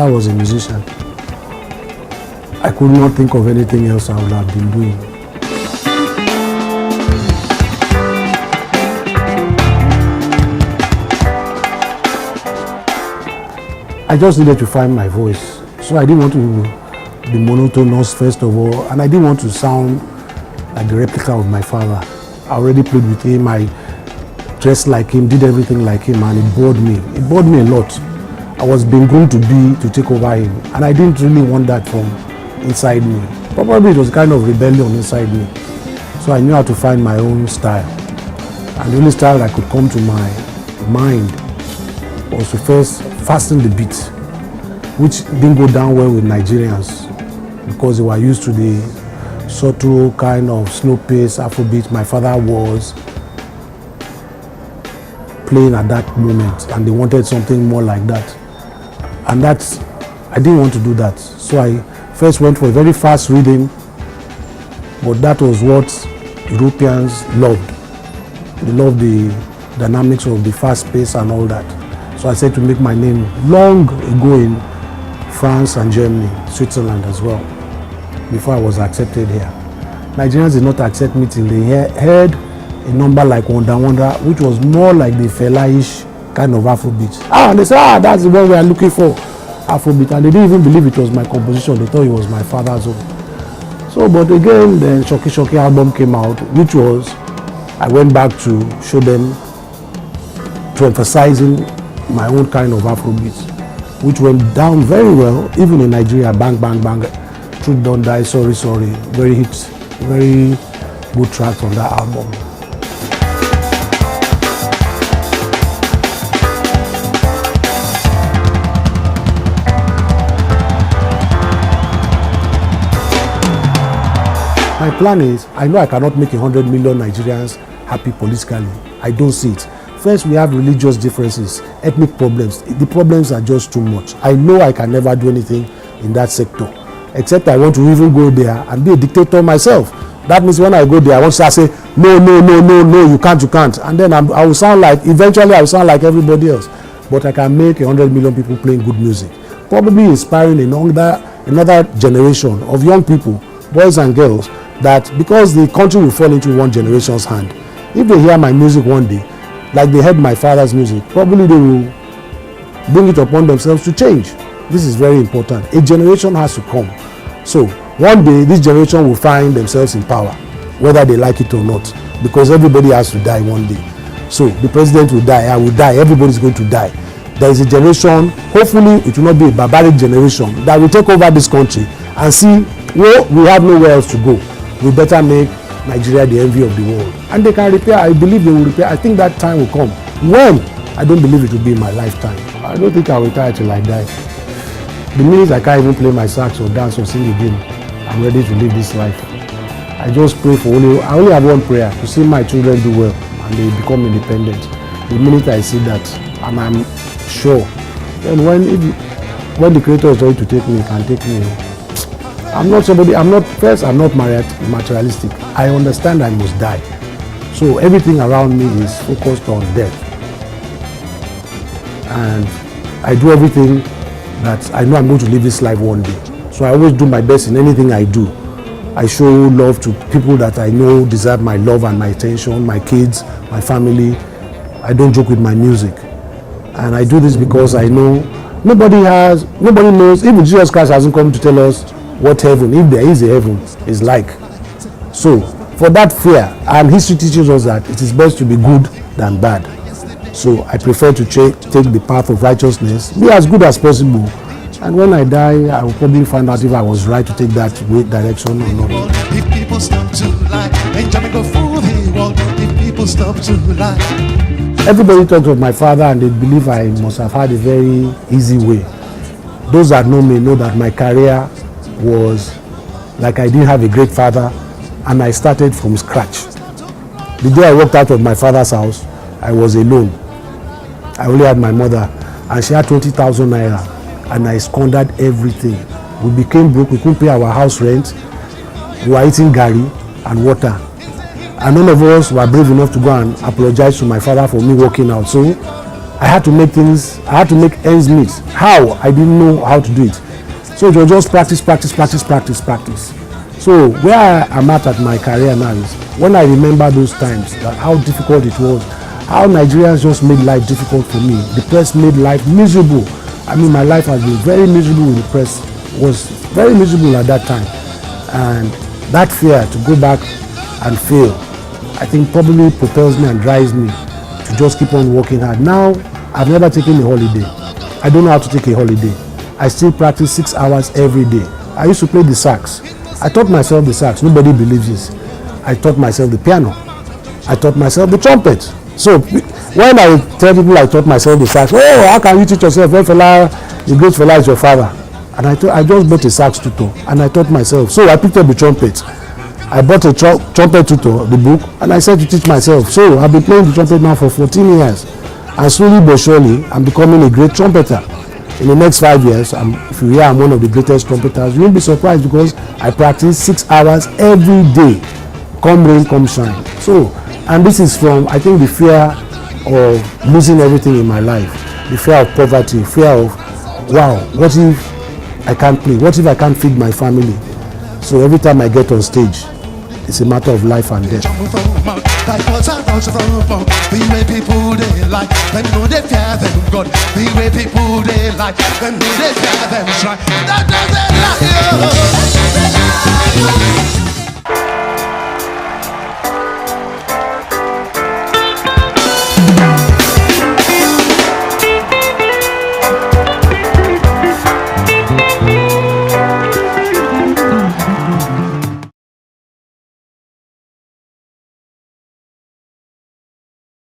father was a musician. I could not think of anything else I would have been doing. I just needed to find my voice. So I didn't want to be monotonous first of all, and I didn't want to sound like the replica of my father. I already played with him, I dressed like him, did everything like him, and it bored me. It bored me a lot. I was being groomed to take over him, and I didn't really want that from inside me. Probably it was kind of rebellion inside me. So I knew how to find my own style. And the only style that could come to my mind was to first fasten the beat, which didn't go down well with Nigerians because they were used to the subtle kind of slow pace Afrobeat my father was playing at that moment, and they wanted something more like that. And I didn't want to do that. So I first went for a very fast rhythm, but that was what Europeans loved. They loved the dynamics of the fast pace and all that. So I said to make my name long ago in France and Germany, Switzerland as well, before I was accepted here. Nigerians did not accept me till they heard a number like Wonder Wonder, which was more like the Fela-ish kind of Afrobeat. And they said, that's the one we are looking for, Afrobeat. And they didn't even believe it was my composition. They thought it was my father's own. So, but again, the Shoki Shoki album came out, which was, I went back to show them, to emphasizing my own kind of Afrobeat, which went down very well, even in Nigeria. Bang, bang, bang, Truth Don't Die, Sorry, Sorry, very hits, very good tracks on that album. My plan is, I know I cannot make 100 million Nigerians happy politically. I don't see it. First, we have religious differences, ethnic problems. The problems are just too much. I know I can never do anything in that sector, except I want to even go there and be a dictator myself. That means when I go there, I want to say, no, no, no, no, no, you can't, you can't. And then I will sound like, eventually I will sound like everybody else. But I can make 100 million people playing good music. Probably inspiring another generation of young people, boys and girls, that because the country will fall into one generation's hand. If they hear my music one day, like they heard my father's music, probably they will bring it upon themselves to change. This is very important. A generation has to come. So one day this generation will find themselves in power, whether they like it or not, because everybody has to die one day. So the president will die, I will die, everybody's going to die. There is a generation, hopefully it will not be a barbaric generation, that will take over this country and see, well, we have nowhere else to go. We better make Nigeria the envy of the world. And they can repair. I believe they will repair. I think that time will come. When? I don't believe it will be in my lifetime. I don't think I will retire till I die. The minute I can't even play my sax or dance or sing again, I'm ready to live this life. I just pray for I only have one prayer, to see my children do well and they become independent. The minute I see that, and I'm sure, then when the Creator is ready to take me, he can take me. I'm not materialistic. I understand I must die. So everything around me is focused on death. And I do everything that I know I'm going to live this life one day. So I always do my best in anything I do. I show love to people that I know deserve my love and my attention, my kids, my family. I don't joke with my music. And I do this because I know nobody knows, even Jesus Christ hasn't come to tell us what heaven, if there is a heaven, is like. So for that fear, and history teaches us that it is best to be good than bad. So I prefer to take the path of righteousness, be as good as possible, and when I die, I will probably find out if I was right to take that direction or not. If people stop to lie, Benjamin go fool the world. If people stop to lie. Everybody talks of my father and they believe I must have had a very easy way. Those that know me know that my career was like I didn't have a great father and I started from scratch. The day I walked out of my father's house, I was alone. I only had my mother and she had 20,000 naira and I squandered everything. We became broke, we couldn't pay our house rent, we were eating gari and water. And none of us were brave enough to go and apologize to my father for me walking out. So I had to make ends meet. How? I didn't know how to do it. So it was just practice. So where I'm at my career now is when I remember those times, that how difficult it was, how Nigerians just made life difficult for me. The press made life miserable. I mean, my life has been very miserable with the press. Was very miserable at that time. And that fear to go back and fail, I think probably propels me and drives me to just keep on working hard. Now, I've never taken a holiday. I don't know how to take a holiday. I still practice 6 hours every day. I used to play the sax. I taught myself the sax. Nobody believes this. I taught myself the piano. I taught myself the trumpet. So when I tell people I taught myself the sax, oh, how can you teach yourself? When Fela, the great Fela is your father. And I just bought a sax tutor and I taught myself. So I picked up the trumpet. I bought a trumpet tutor, the book, and I said to teach myself. So I've been playing the trumpet now for 14 years. And slowly but surely, I'm becoming a great trumpeter. In the next 5 years, if you hear I'm one of the greatest trumpeters, you won't be surprised because I practice 6 hours every day, come rain, come shine. So, and this is from, I think, the fear of losing everything in my life, the fear of poverty, fear of, wow, what if I can't play? What if I can't feed my family? So every time I get on stage, it's a matter of life and death. The way people they like, them know they fear them God. The way people they like, them know they fear them shrine. That doesn't lie.